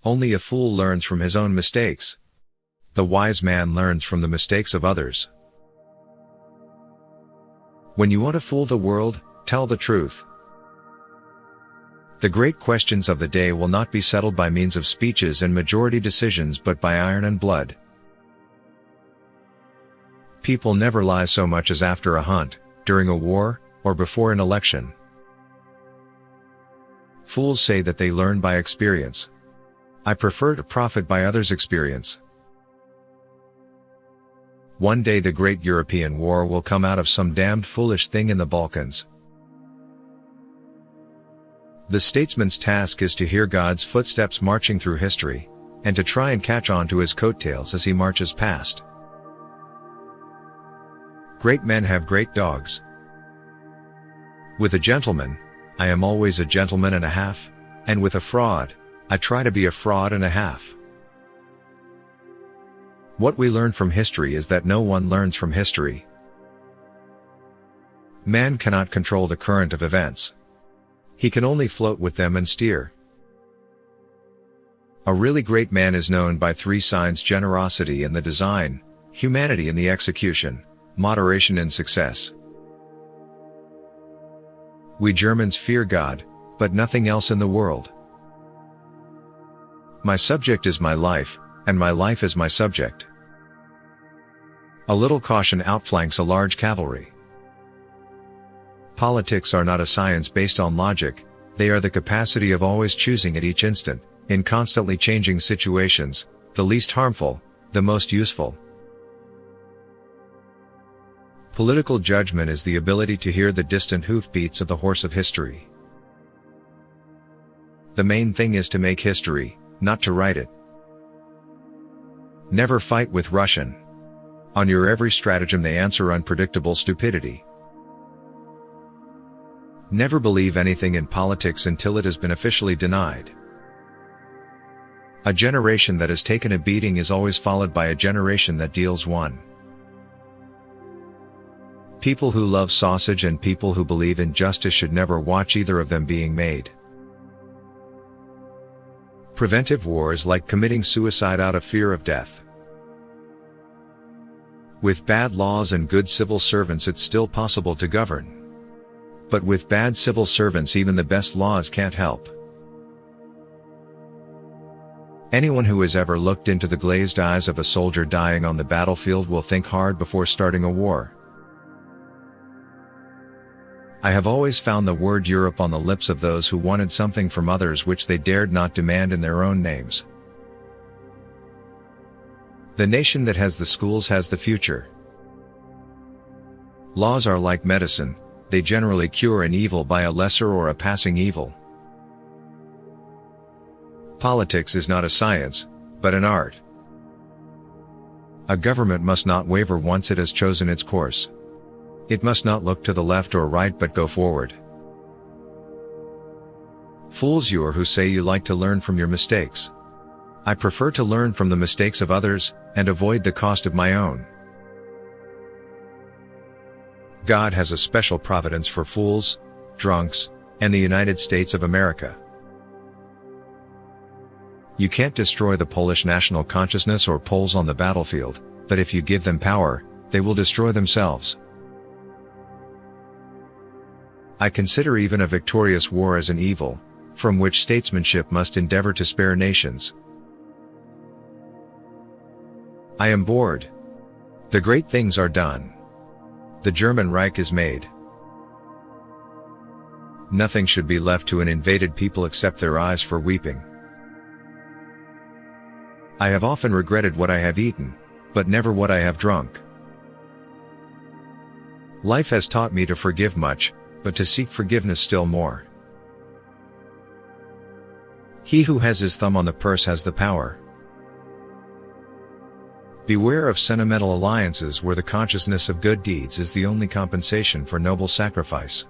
Only a fool learns from his own mistakes. The wise man learns from the mistakes of others. When you want to fool the world, tell the truth. The great questions of the day will not be settled by means of speeches and majority decisions but by iron and blood. People never lie so much as after a hunt, during a war, or before an election. Fools say that they learn by experience. I prefer to profit by others' experience. One day the great European war will come out of some damned foolish thing in the Balkans. The statesman's task is to hear God's footsteps marching through history, and to try and catch on to his coattails as he marches past. Great men have great dogs. With a gentleman, I am always a gentleman and a half, and with a fraud, I try to be a fraud and a half. What we learn from history is that no one learns from history. Man cannot control the current of events. He can only float with them and steer. A really great man is known by three signs: generosity in the design, humanity in the execution, moderation in success. We Germans fear God, but nothing else in the world. My subject is my life, and my life is my subject. A little caution outflanks a large cavalry. Politics are not a science based on logic, they are the capacity of always choosing at each instant, in constantly changing situations, the least harmful, the most useful. Political judgment is the ability to hear the distant hoofbeats of the horse of history. The main thing is to make history, not to write it. Never fight with Russian. On your every stratagem they answer unpredictable stupidity. Never believe anything in politics until it has been officially denied. A generation that has taken a beating is always followed by a generation that deals one. People who love sausage and people who believe in justice should never watch either of them being made. Preventive war is like committing suicide out of fear of death. With bad laws and good civil servants it's still possible to govern. But with bad civil servants even the best laws can't help. Anyone who has ever looked into the glazed eyes of a soldier dying on the battlefield will think hard before starting a war. I have always found the word Europe on the lips of those who wanted something from others which they dared not demand in their own names. The nation that has the schools has the future. Laws are like medicine, they generally cure an evil by a lesser or a passing evil. Politics is not a science, but an art. A government must not waver once it has chosen its course. It must not look to the left or right but go forward. Fools you are who say you like to learn from your mistakes. I prefer to learn from the mistakes of others, and avoid the cost of my own. God has a special providence for fools, drunks, and the United States of America. You can't destroy the Polish national consciousness or Poles on the battlefield, but if you give them power, they will destroy themselves. I consider even a victorious war as an evil, from which statesmanship must endeavor to spare nations. I am bored. The great things are done. The German Reich is made. Nothing should be left to an invaded people except their eyes for weeping. I have often regretted what I have eaten, but never what I have drunk. Life has taught me to forgive much, but to seek forgiveness still more. He who has his thumb on the purse has the power. Beware of sentimental alliances where the consciousness of good deeds is the only compensation for noble sacrifice.